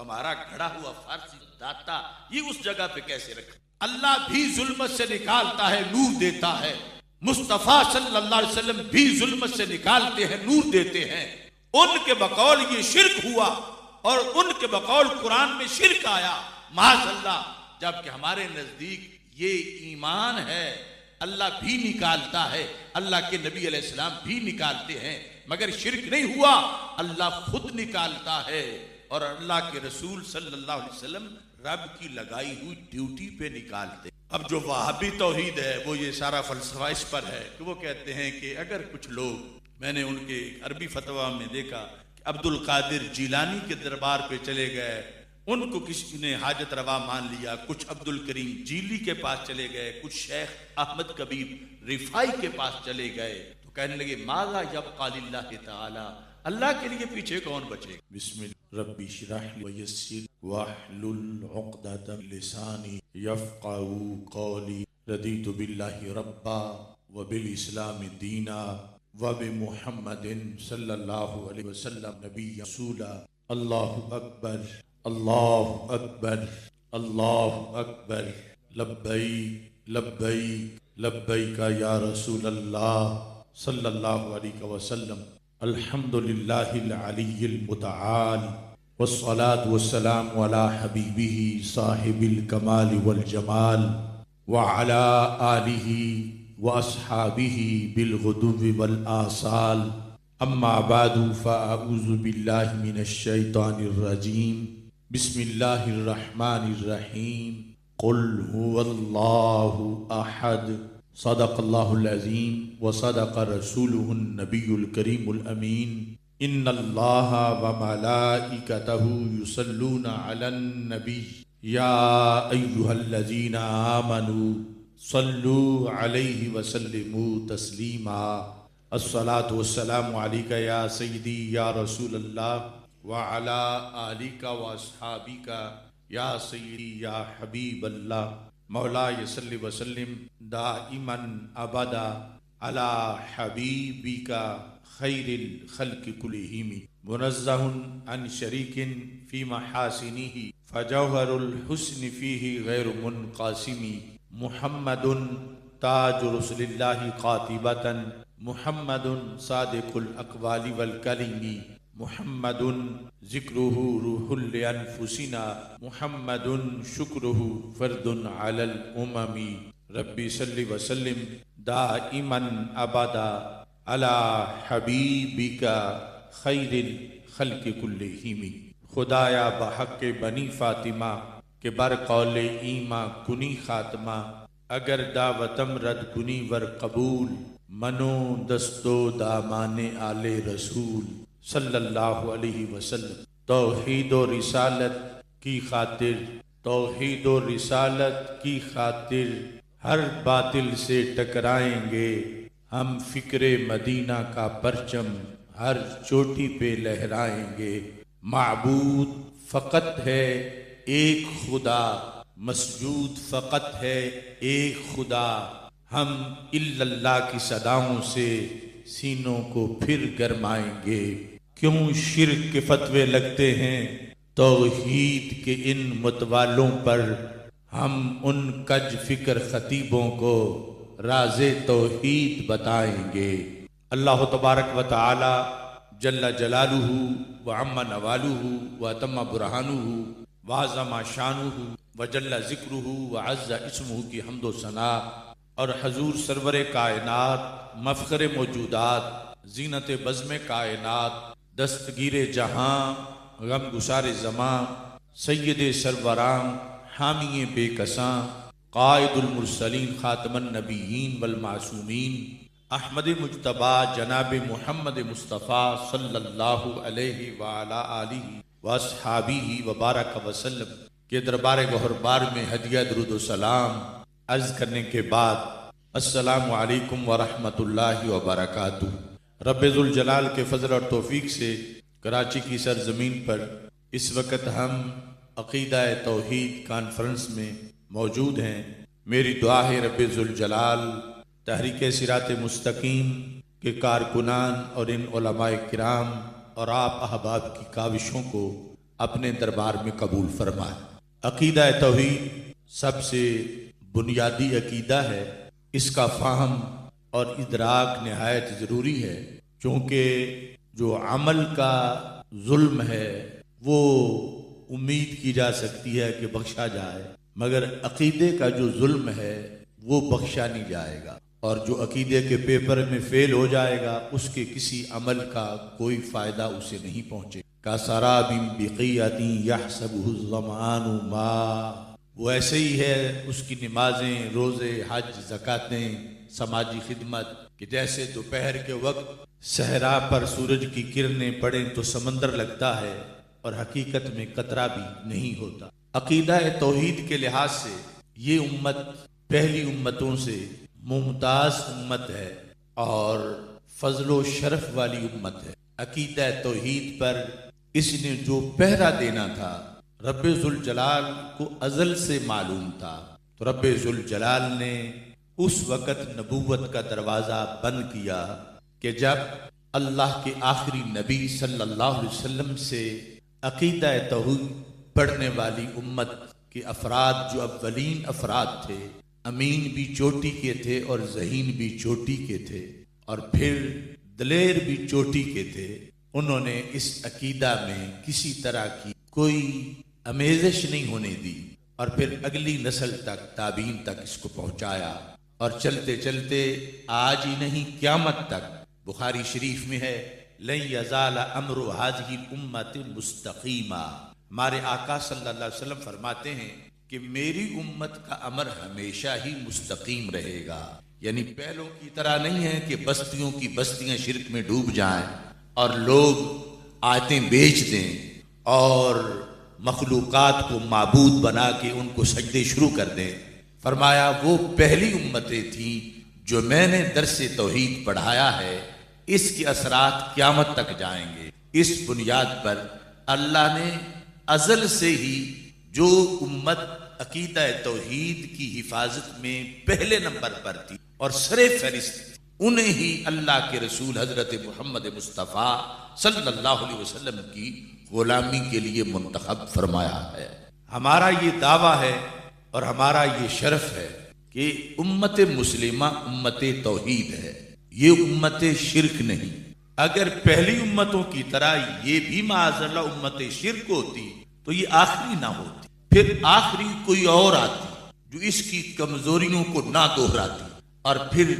ہمارا گھڑا ہوا فارسی داتا یہ اس جگہ پہ کیسے رکھا؟ اللہ بھی ظلمت سے نکالتا ہے، نور دیتا ہے، مصطفیٰ صلی اللہ علیہ وسلم بھی ظلمت سے نکالتے ہیں، نور دیتے ہیں۔ ان کے بقول یہ شرک ہوا اور ان کے بقول قرآن میں شرک آیا، معاذ اللہ، جبکہ ہمارے نزدیک یہ ایمان ہے۔ اللہ بھی نکالتا ہے، اللہ کے نبی علیہ السلام بھی نکالتے ہیں، مگر شرک نہیں ہوا، اللہ خود نکالتا ہے، اور اللہ کے رسول صلی اللہ علیہ وسلم رب کی لگائی ہوئی ڈیوٹی پہ نکالتے۔ اب جو وہابی توحید ہے وہ یہ سارا فلسفہ اس پر ہے کہ وہ کہتے ہیں کہ اگر کچھ لوگ، میں نے ان کے عربی فتویٰ میں دیکھا کہ عبد القادر جیلانی کے دربار پہ چلے گئے، ان کو کسی نے حاجت روا مان لیا، کچھ عبد الکریم جیلی کے پاس چلے گئے، کچھ شیخ احمد کبیر رفائی کے پاس چلے گئے، تو کہنے لگے ماذا یبقى للہ تعالی، اللہ کے لیے پیچھے کون بچے؟ بسم اللہ ربی اشرح لی ویسر واحلل عقدۃ من لسانی یفقہوا قولی، رضیت باللہ ربا وبالاسلام دینا وبمحمد صلی اللہ علیہ وسلم نبی رسولا۔ اللہ اکبر، اللہ اکبر، اللہ اکبر، لبیک لبیک لبیک یا رسول اللہ صلی اللہ علیہ وسلم۔ الحمد للہ العلی المتعال، والصلاة والسلام علی حبیبہ صاحب الکمال والجمال، وعلی آلہ واصحابہ بالغدو والآصال۔ اما بعد فاعوذ باللہ من الشیطان الرجیم، بسم اللہ الرحمن الرحیم، قل هو اللہ احد، صدق اللہ العظیم وصدق رسولہ النبی الکریم الامین۔ ان اللہ وملائکتہ یصلون علی النبی یا ایہا الذین آمنوا صلوا علیہ وسلموا تسلیما۔ الصلاۃ والسلام علیک یا سیدی یا رسول اللہ وعلی آلک واصحابک یا سیدی یا حبیب اللہ۔ مولاي صل وسلم دائما ابدا على حبيبك خير الخلق كلهم، منزه عن شريك في محاسنه فجوهر الحسن فيه غير منقسم، محمد تاج رسل الله قاطبة، محمد صادق الاقوال والكلم، محمد ذکرہ روح لانفسنا، محمد شکرہ فرد علی الامم۔ ربی صلی وسلم دائما ابدا علی حبیبک خیر الخلق کلہم۔ خدایا بحق بنی فاطمہ کہ بر قول ایماں کنی خاتمہ، اگر دعوتم رد کنی ور قبول، منو دستو دامان آل رسول صلی اللہ علیہ وسلم۔ توحید و رسالت کی خاطر، توحید و رسالت کی خاطر ہر باطل سے ٹکرائیں گے ہم، فکر مدینہ کا پرچم ہر چوٹی پہ لہرائیں گے۔ معبود فقط ہے ایک خدا، مسجود فقط ہے ایک خدا، ہم الا اللہ کی صداؤں سے سینوں کو پھر گرمائیں گے۔ کیوں شرک کے فتوے لگتے ہیں توحید کے ان متوالوں پر، ہم ان کج فکر خطیبوں کو راز توحید بتائیں گے۔ اللہ تبارک و تعالی جل جلالہ وعم نوالہ واتم برہانہ وعظم شانہ وجل ذکرہ وعز اسمہ کی حمد و ثنا، اور حضور سرور کائنات، مفخر موجودات، زینت بزم کائنات، دستگیر جہاں، غم گسار زماں، سید سروران، حامی بے کساں، قائد المرسلین، خاتم النبیین والمعصومین، احمد مجتبی جناب محمد مصطفیٰ صلی اللہ علیہ وعلی آلہ واصحابہ وبارک وسلم کے دربار گہربار میں ہدیہ درود و سلام عرض کرنے کے بعد، السلام علیکم ورحمۃ اللہ وبرکاتہ۔ رب ذوالجلال کے فضل اور توفیق سے کراچی کی سرزمین پر اس وقت ہم عقیدہ توحید کانفرنس میں موجود ہیں۔ میری دعا ہے رب ذوالجلال تحریک صراط مستقیم کے کارکنان اور ان علماء کرام اور آپ احباب کی کاوشوں کو اپنے دربار میں قبول فرمائے۔ عقیدہ توحید سب سے بنیادی عقیدہ ہے، اس کا فہم اور ادراک نہایت ضروری ہے، چونکہ جو عمل کا ظلم ہے وہ امید کی جا سکتی ہے کہ بخشا جائے، مگر عقیدے کا جو ظلم ہے وہ بخشا نہیں جائے گا، اور جو عقیدے کے پیپر میں فیل ہو جائے گا اس کے کسی عمل کا کوئی فائدہ اسے نہیں پہنچے۔ کَسَرَابٍ بِقِیعَةٍ يَحْسَبُهُ الظَّمْآنُ مَاءً، وہ ایسے ہی ہے اس کی نمازیں، روزے، حج، زکاتیں، سماجی خدمت، کہ جیسے دوپہر کے وقت صحرا پر سورج کی کرنیں پڑیں تو سمندر لگتا ہے، اور حقیقت میں قطرہ بھی نہیں ہوتا۔ عقیدہ توحید کے لحاظ سے یہ امت پہلی امتوں سے ممتاز امت ہے اور فضل و شرف والی امت ہے۔ عقیدہ توحید پر اس نے جو پہرا دینا تھا رب ذوالجلال کو ازل سے معلوم تھا، تو رب ذوالجلال نے اس وقت نبوت کا دروازہ بند کیا کہ جب اللہ کے آخری نبی صلی اللہ علیہ وسلم سے عقیدہ توحید پڑھنے والی امت کے افراد جو اولین افراد تھے، امین بھی چوٹی کے تھے اور ذہین بھی چوٹی کے تھے اور پھر دلیر بھی چوٹی کے تھے، انہوں نے اس عقیدہ میں کسی طرح کی کوئی آمیزش نہیں ہونے دی، اور پھر اگلی نسل تک، تابعین تک اس کو پہنچایا، اور چلتے چلتے آج ہی نہیں قیامت تک بخاری شریف میں ہے لن یزال امر هذه الامه مستقیما۔ ہمارے آقا صلی اللہ علیہ وسلم فرماتے ہیں کہ میری امت کا امر ہمیشہ ہی مستقیم رہے گا، یعنی پہلوں کی طرح نہیں ہے کہ بستیوں کی بستیاں شرک میں ڈوب جائیں اور لوگ آیتیں بیچ دیں اور مخلوقات کو معبود بنا کے ان کو سجدے شروع کر دیں۔ فرمایا وہ پہلی امتیں تھیں جو میں نے درس توحید پڑھایا ہے، اس کے اثرات قیامت تک جائیں گے۔ اس بنیاد پر اللہ نے ازل سے ہی جو امت عقیدہ توحید کی حفاظت میں پہلے نمبر پر تھی اور سر فہرست تھی، انہیں ہی اللہ کے رسول حضرت محمد مصطفیٰ صلی اللہ علیہ وسلم کی غلامی کے لیے منتخب فرمایا ہے۔ ہمارا یہ دعویٰ ہے اور ہمارا یہ شرف ہے کہ امت مسلمہ امت توحید ہے، یہ امت شرک نہیں۔ اگر پہلی امتوں کی طرح یہ بھی معاذ اللہ امت شرک ہوتی تو یہ آخری نہ ہوتی، پھر آخری کوئی اور آتی جو اس کی کمزوریوں کو نہ دہراتی اور پھر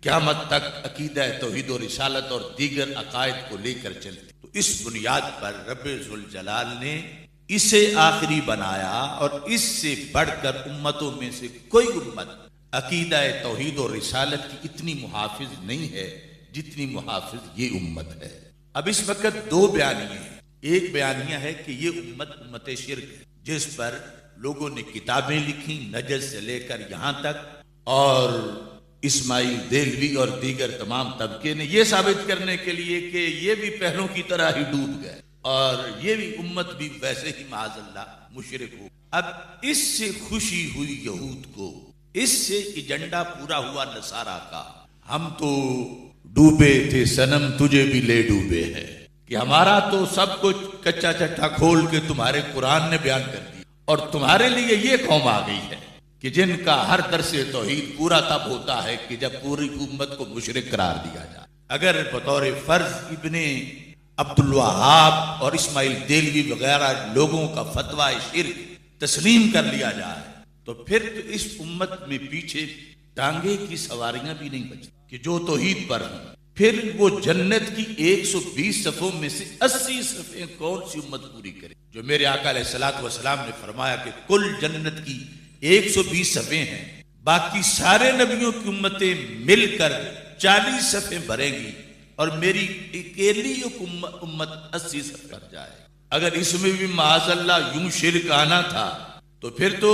قیامت تک عقیدہ توحید و رسالت اور دیگر عقائد کو لے کر چلتی۔ تو اس بنیاد پر رب ذوالجلال نے اسے آخری بنایا، اور اس سے بڑھ کر امتوں میں سے کوئی امت عقیدہ توحید و رسالت کی اتنی محافظ نہیں ہے جتنی محافظ یہ امت ہے۔ اب اس وقت دو بیانیے ہیں، ایک بیانیہ ہے کہ یہ امت شرک ہے جس پر لوگوں نے کتابیں لکھی نجد سے لے کر یہاں تک، اور اسماعیل دہلوی اور دیگر تمام طبقے نے یہ ثابت کرنے کے لیے کہ یہ بھی پہلوں کی طرح ہی ڈوب گئے اور یہ بھی امت بھی ویسے ہی معاذ اللہ مشرک ہو۔ اب اس سے خوشی ہوئی یہود کو، اس سے ایجنڈا پورا ہوا نصارہ کا، ہم تو ڈوبے تھے صنم تجھے بھی لے ڈوبے ہے، کہ ہمارا تو سب کچھ کچا چٹا کھول کے تمہارے قرآن نے بیان کر دیا، اور تمہارے لیے یہ قوم آ گئی ہے کہ جن کا ہر درس توحید پورا تب ہوتا ہے کہ جب پوری امت کو مشرک قرار دیا جائے۔ اگر بطور فرض ابن عبدالوہاب اور اسماعیل دہلوی وغیرہ لوگوں کا فتویٰ شرک تسلیم کر لیا جائے تو پھر تو اس امت میں پیچھے ٹانگے کی سواریاں بھی نہیں بچتی کہ جو توحید پر ہیں۔ پھر وہ جنت کی 120 صفوں میں سے 80 صفیں کون سی امت پوری کرے؟ جو میرے آقا علیہ الصلوۃ والسلام نے فرمایا کہ کل جنت کی 120 صفیں ہیں، باقی سارے نبیوں کی امتیں مل کر 40 صفیں بھریں گی اور میری اکیلی امت 80 صف پر جائے۔ اگر اس میں بھی معاذ اللہ یوں شرک آنا تھا تو پھر تو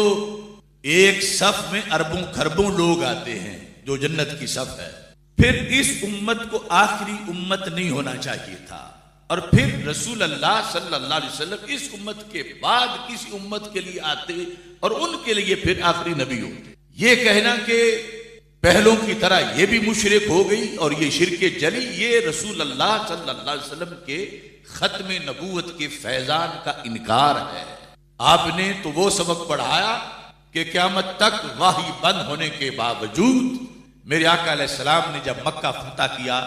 ایک صف میں اربوں خربوں لوگ آتے ہیں جو جنت کی صف ہے۔ پھر اس امت کو آخری امت نہیں ہونا چاہیے تھا، اور پھر رسول اللہ صلی اللہ علیہ وسلم اس امت کے بعد کسی امت کے لیے آتے اور ان کے لیے پھر آخری نبی ہوتے۔ یہ کہنا کہ پہلوں کی طرح یہ بھی مشرک ہو گئی، اور یہ شرک جلی یہ رسول اللہ صلی اللہ علیہ وسلم کے ختم نبوت کے فیضان کا انکار ہے۔ آپ نے تو وہ سبق پڑھایا کہ قیامت تک وحی بند ہونے کے باوجود میرے آقا علیہ السلام نے جب مکہ فتح کیا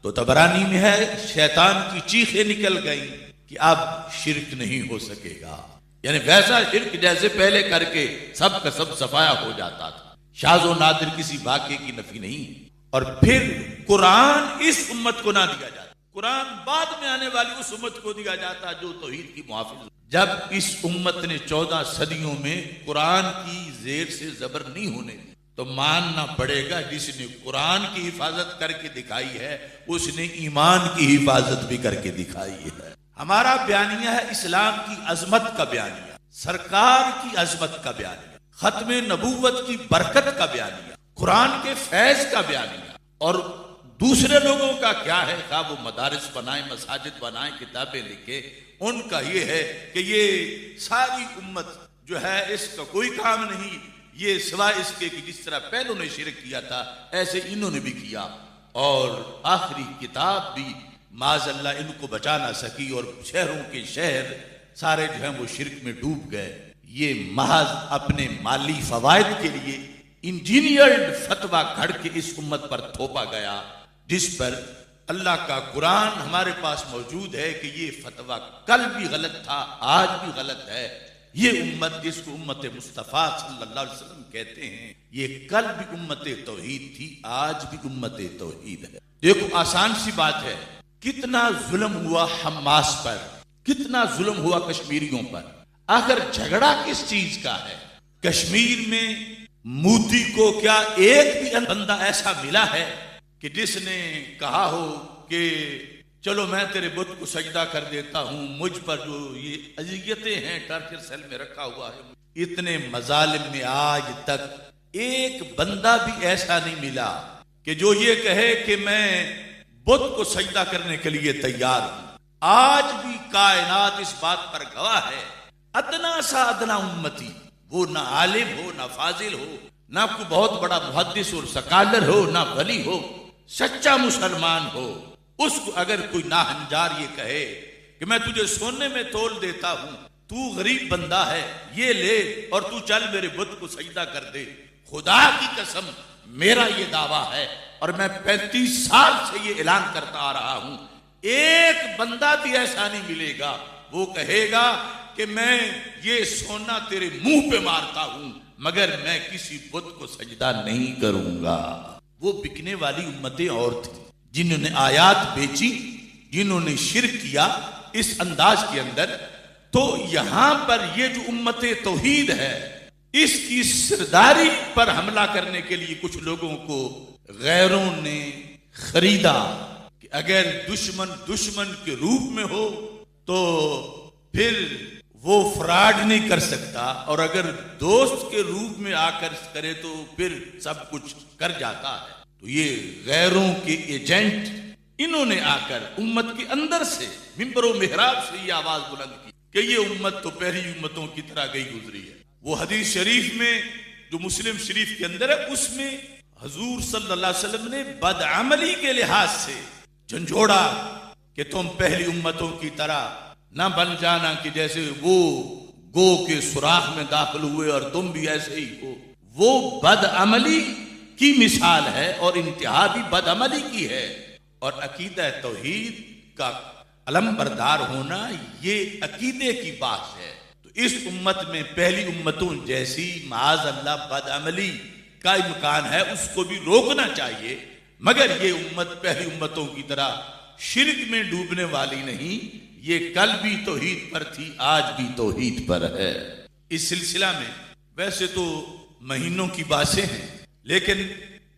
تو طبرانی میں ہے شیطان کی چیخیں نکل گئیں کہ اب شرک نہیں ہو سکے گا، یعنی ویسا شرک جیسے پہلے کر کے سب کا سب صفایا ہو جاتا تھا۔ شاذ و نادر کسی واقعے کی نفی نہیں۔ اور پھر قرآن اس امت کو نہ دیا جاتا، قرآن بعد میں آنے والی اس امت کو دیا جاتا جو توحید کی محافظ۔ جب اس امت نے 14 صدیوں میں قرآن کی زیر سے زبر نہیں ہونے دی تو ماننا پڑے گا جس نے قرآن کی حفاظت کر کے دکھائی ہے اس نے ایمان کی حفاظت بھی کر کے دکھائی ہے۔ ہمارا بیانیہ ہے اسلام کی عظمت کا بیانیہ، سرکار کی عظمت کا بیانیہ، ختم نبوت کی برکت کا بیانیہ، قرآن کے فیض کا بیانیہ۔ اور دوسرے لوگوں کا کیا ہے، خواہ وہ مدارس بنائیں، مساجد بنائیں، کتابیں لکھیں، ان کا یہ ہے کہ یہ ساری امت جو ہے اس کا کوئی کام نہیں، یہ سوائے اس کے کہ جس طرح پہلوں نے شرک کیا تھا ایسے انہوں نے بھی کیا، اور آخری کتاب بھی معاذ اللہ ان کو بچا نہ سکی، اور شہروں کے شہر سارے جو ہیں وہ شرک میں ڈوب گئے۔ یہ محض اپنے مالی فوائد کے لیے انجینئرڈ فتویٰ گھڑ کے اس امت پر تھوپا گیا، جس پر اللہ کا قرآن ہمارے پاس موجود ہے کہ یہ فتویٰ کل بھی غلط تھا، آج بھی غلط ہے۔ یہ امت جس کو امت مصطفیٰ صلی اللہ علیہ وسلم کہتے ہیں، یہ کل بھی امت توحید تھی، آج بھی امت توحید ہے۔ دیکھو آسان سی بات ہے، کتنا ظلم ہوا حماس پر، کتنا ظلم ہوا کشمیریوں پر۔ آخر جھگڑا کس چیز کا ہے؟ کشمیر میں مودی کو کیا ایک بھی بندہ ایسا ملا ہے کہ جس نے کہا ہو کہ چلو میں تیرے بت کو سجدہ کر دیتا ہوں، مجھ پر جو یہ اذیتیں ہیں ٹارچر سیل میں رکھا ہوا ہے؟ اتنے مظالم میں آج تک ایک بندہ بھی ایسا نہیں ملا کہ جو یہ کہے کہ میں بت کو سجدہ کرنے کے لیے تیار ہوں۔ آج بھی کائنات اس بات پر گواہ ہے، ادنا سا ادنا امتی، وہ نہ عالم ہو، نہ فاضل ہو، نہ کوئی بہت بڑا محدث اور سکالر ہو، نہ ولی ہو، سچا مسلمان ہو، اس کو اگر کوئی ناہنجار یہ کہے کہ میں تجھے سونے میں تول دیتا ہوں، تو غریب بندہ ہے، یہ لے اور تو چل میرے بت کو سجدہ کر دے، خدا کی قسم میرا یہ دعویٰ ہے اور میں 35 سال سے یہ اعلان کرتا آ رہا ہوں، ایک بندہ بھی ایسا نہیں ملے گا وہ کہے گا کہ میں یہ سونا تیرے منہ پہ مارتا ہوں مگر میں کسی بت کو سجدہ نہیں کروں گا۔ وہ بکنے والی امتیں اور تھیں جنہوں نے آیات بیچی، جنہوں نے شرک کیا اس انداز کے اندر۔ تو یہاں پر یہ جو امت توحید ہے اس کی سرداری پر حملہ کرنے کے لیے کچھ لوگوں کو غیروں نے خریدا کہ اگر دشمن کے روپ میں ہو تو پھر وہ فراڈ نہیں کر سکتا، اور اگر دوست کے روپ میں آ کر کرے تو پھر سب کچھ کر جاتا ہے۔ تو یہ غیروں کے ایجنٹ انہوں نے آ کر امت کے اندر سے منبر و محراب سے یہ آواز بلند کی کہ یہ امت تو پہلی امتوں کی طرح گئی گزری ہے۔ وہ حدیث شریف میں جو مسلم شریف کے اندر ہے اس میں حضور صلی اللہ علیہ وسلم نے بدعملی کے لحاظ سے جھنجھوڑا کہ تم پہلی امتوں کی طرح نہ بن جانا کہ جیسے وہ گو کے سوراخ میں داخل ہوئے اور تم بھی ایسے ہی ہو۔ وہ بدعملی کی مثال ہے اور انتہا بھی بدعملی کی ہے، اور عقیدہ توحید کا علم بردار ہونا یہ عقیدے کی بات ہے۔ تو اس امت میں پہلی امتوں جیسی معاذ اللہ بدعملی کا امکان ہے، اس کو بھی روکنا چاہیے، مگر یہ امت پہلی امتوں کی طرح شرک میں ڈوبنے والی نہیں، یہ کل بھی توحید پر تھی، آج بھی توحید پر ہے۔ اس سلسلہ میں ویسے تو مہینوں کی باتیں ہیں، لیکن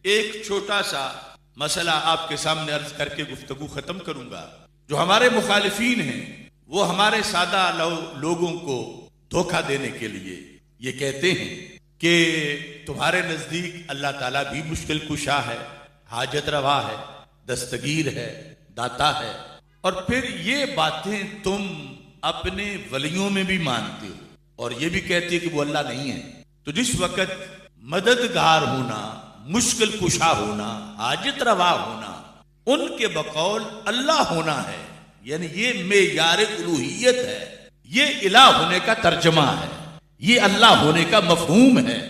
ایک چھوٹا سا مسئلہ آپ کے سامنے عرض کر کے گفتگو ختم کروں گا۔ جو ہمارے مخالفین ہیں وہ ہمارے سادہ لوگوں کو دھوکہ دینے کے لیے یہ کہتے ہیں کہ تمہارے نزدیک اللہ تعالیٰ بھی مشکل کشا ہے، حاجت روا ہے، دستگیر ہے، داتا ہے، اور پھر یہ باتیں تم اپنے ولیوں میں بھی مانتے ہو اور یہ بھی کہتے کہ وہ اللہ نہیں ہے۔ تو جس وقت مددگار ہونا، مشکل کشا ہونا، حاجت روا ہونا، ان کے بقول اللہ ہونا ہے، یعنی یہ معیار الوہیت ہے، یہ الہ ہونے کا ترجمہ ہے، یہ اللہ ہونے کا مفہوم ہے۔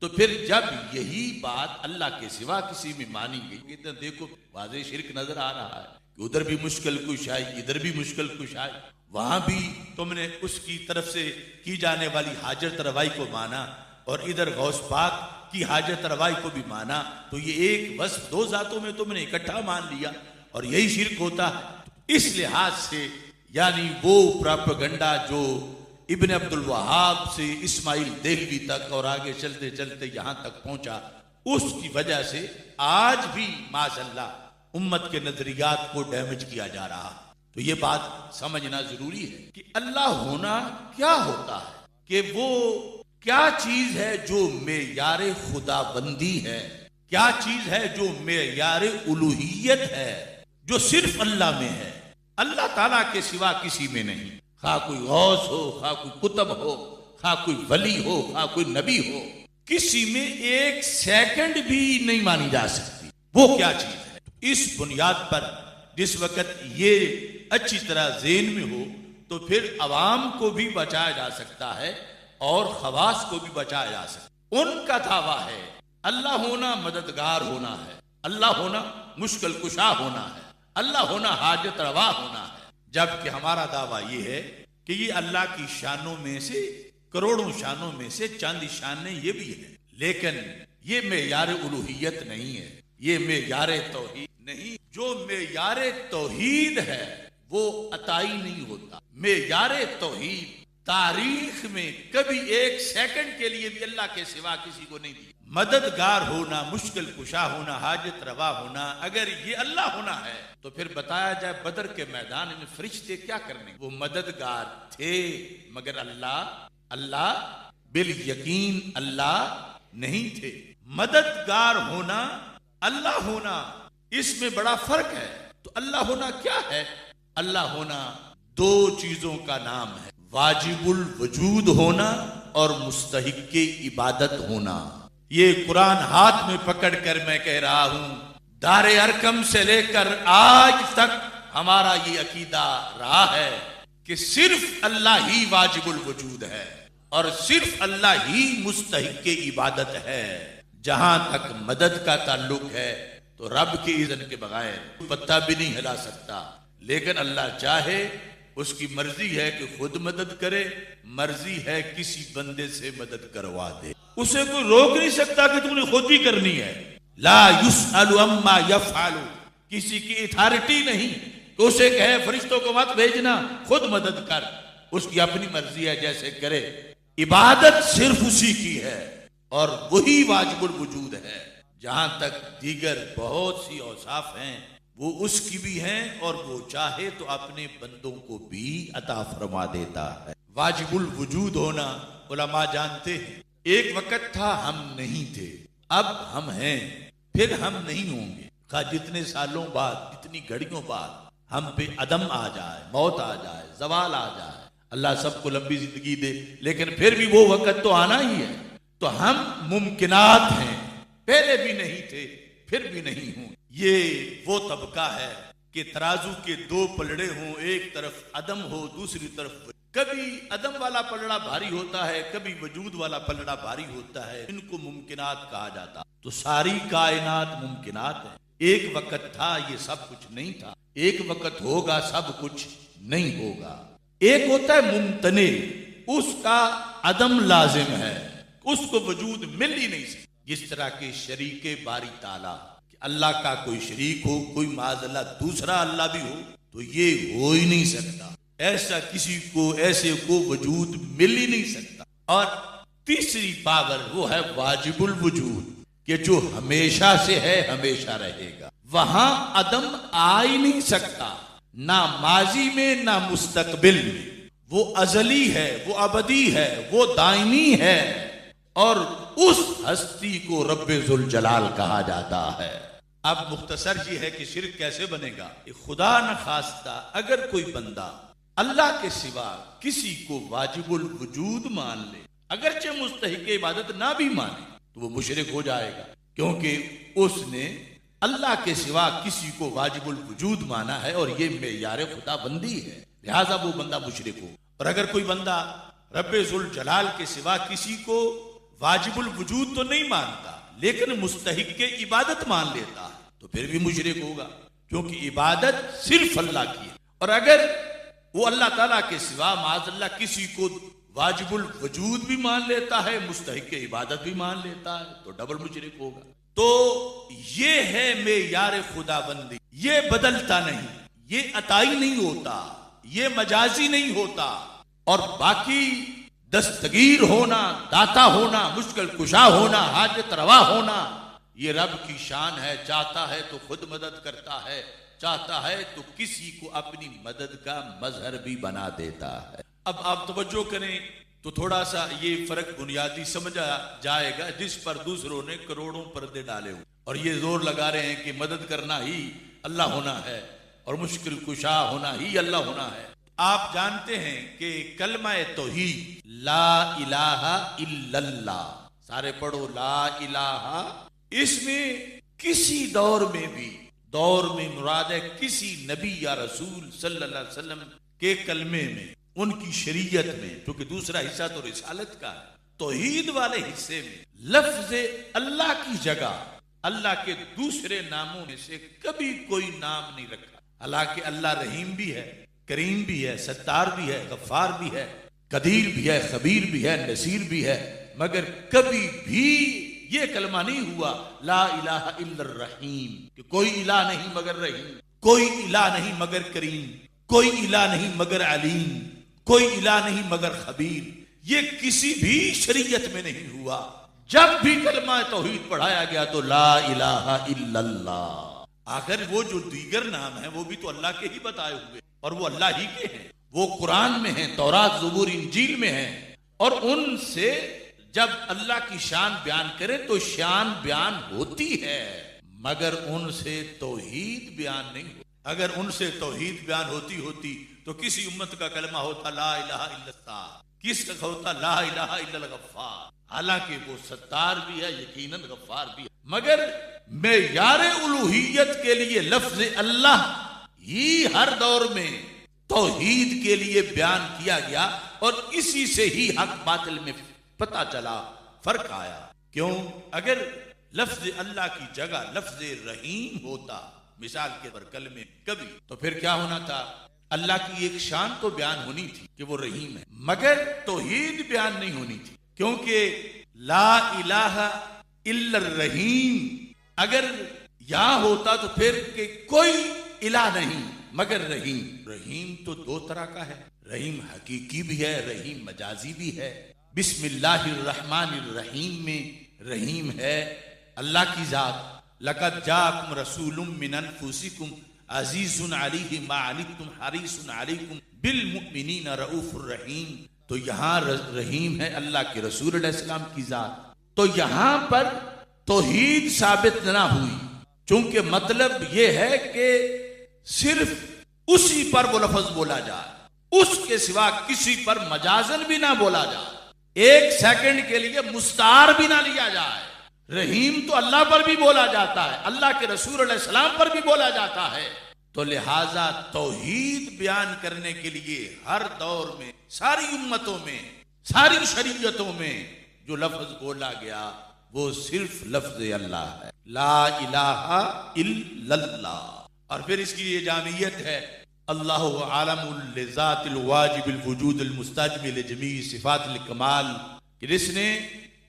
تو پھر جب یہی بات اللہ کے سوا کسی میں مانی گئی تو دیکھو واضح شرک نظر آ رہا ہے کہ ادھر بھی مشکل کشائی، ادھر بھی مشکل کشائی، وہاں بھی تم نے اس کی طرف سے کی جانے والی حاجت روائی کو مانا اور ادھر غوث پاک کی حاجت روائی کو بھی مانا، تو یہ ایک وصف دو ذاتوں میں تم نے اکٹھا مان لیا، اور یہی شرک ہوتا ہے۔ اس لحاظ سے یعنی وہ پراپیگنڈا جو ابن عبد الوہاب سے اسماعیل دہلوی تک اور آگے چلتے چلتے یہاں تک پہنچا، اس کی وجہ سے آج بھی معاذ اللہ امت کے نظریات کو ڈیمیج کیا جا رہا۔ تو یہ بات سمجھنا ضروری ہے کہ اللہ ہونا کیا ہوتا ہے، کہ وہ کیا چیز ہے جو معیار خدا بندی ہے، کیا چیز ہے جو معیار الوہیت ہے، جو صرف اللہ میں ہے، اللہ تعالیٰ کے سوا کسی میں نہیں، خواہ کوئی غوث ہو، خواہ کوئی قطب ہو، خواہ کوئی ولی ہو، خواہ کوئی نبی ہو، کسی میں ایک سیکنڈ بھی نہیں مانی جا سکتی۔ وہ کیا چیز ہے؟ اس بنیاد پر جس وقت یہ اچھی طرح ذہن میں ہو تو پھر عوام کو بھی بچایا جا سکتا ہے اور خواص کو بھی بچایا جا سکتا ہے۔ ان کا دعویٰ ہے اللہ ہونا مددگار ہونا ہے، اللہ ہونا مشکل کشا ہونا ہے، اللہ ہونا حاجت روا ہونا ہے، جبکہ ہمارا دعویٰ یہ ہے کہ یہ اللہ کی شانوں میں سے، کروڑوں شانوں میں سے چند شانیں یہ بھی ہیں، لیکن یہ معیار الوہیت نہیں ہے، یہ معیار توحید نہیں۔ جو معیار توحید ہے وہ عطائی نہیں ہوتا۔ معیار توحید تاریخ میں کبھی ایک سیکنڈ کے لیے بھی اللہ کے سوا کسی کو نہیں دیا۔ مددگار ہونا، مشکل کشا ہونا، حاجت روا ہونا، اگر یہ اللہ ہونا ہے تو پھر بتایا جائے بدر کے میدان میں فرشتے کیا کرنے؟ وہ مددگار تھے مگر اللہ بالیقین اللہ نہیں تھے۔ مددگار ہونا، اللہ ہونا، اس میں بڑا فرق ہے۔ تو اللہ ہونا کیا ہے؟ اللہ ہونا دو چیزوں کا نام ہے، واجب الوجود ہونا اور مستحق عبادت ہونا۔ یہ قرآن ہاتھ میں پکڑ کر میں کہہ رہا ہوں، دار ارقم سے لے کر آج تک ہمارا یہ عقیدہ رہا ہے کہ صرف اللہ ہی واجب الوجود ہے اور صرف اللہ ہی مستحق عبادت ہے۔ جہاں تک مدد کا تعلق ہے تو رب کی اذن کے بغیر پتہ بھی نہیں ہلا سکتا، لیکن اللہ چاہے، اس کی مرضی ہے کہ خود مدد کرے، مرضی ہے کسی بندے سے مدد کروا دے، اسے کوئی روک نہیں سکتا کہ تم نے خود ہی کرنی ہے۔ لا یسأل عما یفعل، کسی کی اتھارٹی نہیں کہ اسے کہے فرشتوں کو مت بھیجنا، خود مدد کر، اس کی اپنی مرضی ہے جیسے کرے۔ عبادت صرف اسی کی ہے اور وہی واجب الوجود ہے۔ جہاں تک دیگر بہت سی اوصاف ہیں وہ اس کی بھی ہیں اور وہ چاہے تو اپنے بندوں کو بھی عطا فرما دیتا ہے۔ واجب الوجود ہونا علماء جانتے ہیں، ایک وقت تھا ہم نہیں تھے، اب ہم ہیں، پھر ہم نہیں ہوں گے۔ خواہ جتنے سالوں بعد، جتنی گھڑیوں بعد ہم پہ عدم آ جائے، موت آ جائے، زوال آ جائے، اللہ سب کو لمبی زندگی دے، لیکن پھر بھی وہ وقت تو آنا ہی ہے۔ تو ہم ممکنات ہیں، پہلے بھی نہیں تھے، پھر بھی نہیں ہوں۔ یہ وہ طبقہ ہے کہ ترازو کے دو پلڑے ہوں، ایک طرف عدم ہو، دوسری طرف کبھی عدم والا پلڑا بھاری ہوتا ہے، کبھی وجود والا پلڑا بھاری ہوتا ہے، ان کو ممکنات کہا جاتا۔ تو ساری کائنات ممکنات ہے۔ ایک وقت تھا یہ سب کچھ نہیں تھا، ایک وقت ہوگا سب کچھ نہیں ہوگا۔ ایک ہوتا ہے ممتنع، اس کا عدم لازم ہے، اس کو وجود مل ہی نہیں سکتا، جس طرح کے شریک باری تعالیٰ، کہ اللہ کا کوئی شریک ہو، کوئی معاذ اللہ دوسرا اللہ بھی ہو تو یہ ہو ہی نہیں سکتا، ایسا کسی کو، ایسے کو وجود مل ہی نہیں سکتا۔ اور تیسری پاور وہ ہے واجب الوجود، کہ جو ہمیشہ سے ہے ہمیشہ رہے گا، وہاں عدم آ ہی نہیں سکتا، نہ ماضی میں نہ مستقبل میں، وہ ازلی ہے، وہ ابدی ہے، وہ دائمی ہے، اور اس ہستی کو رب ذوالجلال کہا جاتا ہے۔ اب مختصر یہ ہے کہ شرک کیسے بنے گا؟ کہ خدا نخواستہ اگر کوئی بندہ اللہ کے سوا کسی کو واجب الوجود مان لے، اگرچہ مستحق عبادت نہ بھی مانے، تو وہ مشرک ہو جائے گا۔ کیونکہ اس نے اللہ کے سوا کسی کو واجب الوجود مانا ہے اور یہ معیار خدا بندی ہے، لہذا وہ بندہ مشرک ہو۔ اور اگر کوئی بندہ رب ذوالجلال کے سوا کسی کو واجب الوجود تو نہیں مانتا لیکن مستحق کے عبادت مان لیتا ہے تو پھر بھی مشرک ہوگا، کیونکہ عبادت صرف اللہ کی ہے۔ اور اگر وہ اللہ تعالیٰ کے سوا معاذ اللہ کسی کو واجب الوجود بھی مان لیتا ہے، مستحق عبادت بھی مان لیتا ہے تو ڈبل مشرک ہوگا۔ تو یہ ہے معیار خدا بندی، یہ بدلتا نہیں، یہ عطائی نہیں ہوتا، یہ مجازی نہیں ہوتا۔ اور باقی دستگیر ہونا، داتا ہونا، مشکل کشا ہونا، حاجت روا ہونا، یہ رب کی شان ہے۔ چاہتا ہے تو خود مدد کرتا ہے، چاہتا ہے تو کسی کو اپنی مدد کا مظہر بھی بنا دیتا ہے۔ اب آپ توجہ کریں تو تھوڑا سا یہ فرق بنیادی سمجھا جائے گا، جس پر دوسروں نے کروڑوں پردے ڈالے ہوں اور یہ زور لگا رہے ہیں کہ مدد کرنا ہی اللہ ہونا ہے اور مشکل کشا ہونا ہی اللہ ہونا ہے۔ آپ جانتے ہیں کہ کلمہ توحید لا الہ الا اللہ، سارے پڑھو لا الہ، اس میں کسی دور میں بھی، دور میں مراد ہے کسی نبی یا رسول صلی اللہ علیہ وسلم کے کلمے میں، ان کی شریعت میں، کیونکہ دوسرا حصہ تو رسالت کا ہے، توحید والے حصے میں لفظ اللہ کی جگہ اللہ کے دوسرے ناموں میں سے کبھی کوئی نام نہیں رکھا۔ حالانکہ اللہ رحیم بھی ہے، کریم بھی ہے، ستار بھی ہے، غفار بھی ہے، قدیر بھی ہے، خبیر بھی ہے، نصیر بھی ہے، مگر کبھی بھی یہ کلمہ نہیں ہوا لا الہ الا الرحیم، کہ کوئی الہ نہیں مگر رحیم، کوئی الہ نہیں مگر کریم، کوئی الہ نہیں مگر علیم، کوئی الہ نہیں مگر خبیر۔ یہ کسی بھی شریعت میں نہیں ہوا۔ جب بھی کلمہ توحید پڑھایا گیا تو لا الہ الا اللہ۔ آخر وہ جو دیگر نام ہیں وہ بھی تو اللہ کے ہی بتائے ہوئے اور وہ اللہ ہی کے ہیں، وہ قرآن میں ہیں، تورات زبور انجیل میں ہیں، اور ان سے جب اللہ کی شان بیان کرے تو شان بیان ہوتی ہے، مگر ان سے توحید بیان نہیں ہوتی۔ اگر ان سے توحید بیان ہوتی تو کسی امت کا کلمہ ہوتا لا الہ الا اللہ، کس کا ہوتا لا الہ الا الغفار، حالانکہ وہ ستار بھی ہے، یقیناً غفار بھی ہے، مگر معیار الوہیت کے لیے لفظ اللہ ہی ہر دور میں توحید کے لیے بیان کیا گیا، اور اسی سے ہی حق باطل میں پتہ چلا، فرق آیا۔ کیوں؟ اگر لفظ اللہ کی جگہ لفظ رحیم ہوتا مثال کے پر کلمے کبھی، تو پھر کیا ہونا تھا؟ اللہ کی ایک شان تو بیان ہونی تھی کہ وہ رحیم ہے، مگر توحید بیان نہیں ہونی تھی، کیونکہ لا الہ الا الرحیم اگر یہاں ہوتا تو پھر کہ کوئی الہ نہیں مگر رحیم۔ رحیم تو دو طرح کا ہے، رحیم حقیقی بھی ہے، رحیم مجازی بھی ہے۔ بسم اللہ الرحمن الرحیم میں رحیم ہے اللہ کی ذات، لقد جاءکم رسول من انفسکم عزیز علیہ ما عنتم حریص علیکم بالمؤمنین رؤوف الرحیم۔ تو یہاں رحیم ہے اللہ کے رسول علیہ السلام کی ذات، تو یہاں پر توحید ثابت نہ ہوئی، چونکہ مطلب یہ ہے کہ صرف اسی پر وہ لفظ بولا جائے، اس کے سوا کسی پر مجازن بھی نہ بولا جائے، ایک سیکنڈ کے لیے مستعار بھی نہ لیا جائے۔ رحیم تو اللہ پر بھی بولا جاتا ہے، اللہ کے رسول علیہ السلام پر بھی بولا جاتا ہے، تو لہٰذا توحید بیان کرنے کے لیے ہر دور میں، ساری امتوں میں، ساری شریعتوں میں جو لفظ بولا گیا وہ صرف لفظ اللہ ہے، لا الہ الا اللہ۔ اور پھر اس کی یہ جامعیت ہے، اللہ عالم لذات الواجب الوجود المستجمل جمیع صفات الکمال، کہ جس نے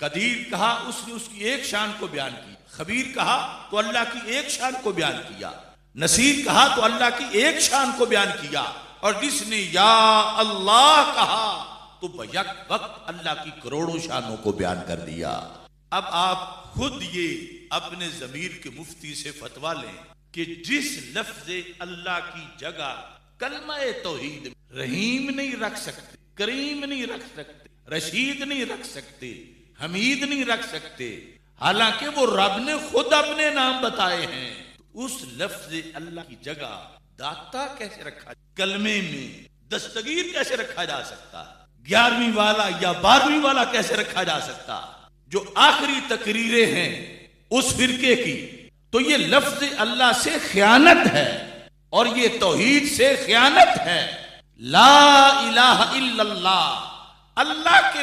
قدیر کہا اس نے اس کی ایک شان کو بیان کی، خبیر کہا تو اللہ کی ایک شان کو بیان کیا، نصیر کہا تو اللہ کی ایک شان کو بیان کیا، اور جس نے یا اللہ کہا تو بیک وقت اللہ کی کروڑوں شانوں کو بیان کر دیا۔ اب آپ خود یہ اپنے ضمیر کے مفتی سے فتویٰ لیں کہ جس لفظ اللہ کی جگہ کلمہ توحید رحیم نہیں رکھ سکتے، کریم نہیں رکھ سکتے، رشید نہیں رکھ سکتے، حمید نہیں رکھ سکتے، حالانکہ وہ رب نے خود اپنے نام بتائے ہیں، اس لفظ اللہ کی جگہ داتا کیسے رکھا، کلمے میں دستگیر کیسے رکھا جا سکتا، 11ویں والا یا 12ویں والا کیسے رکھا جا سکتا؟ جو آخری تقریریں ہیں اس فرقے کی، تو یہ لفظ اللہ سے خیانت ہے اور یہ توحید سے خیانت ہے۔ لا الہ الا اللہ، اللہ کے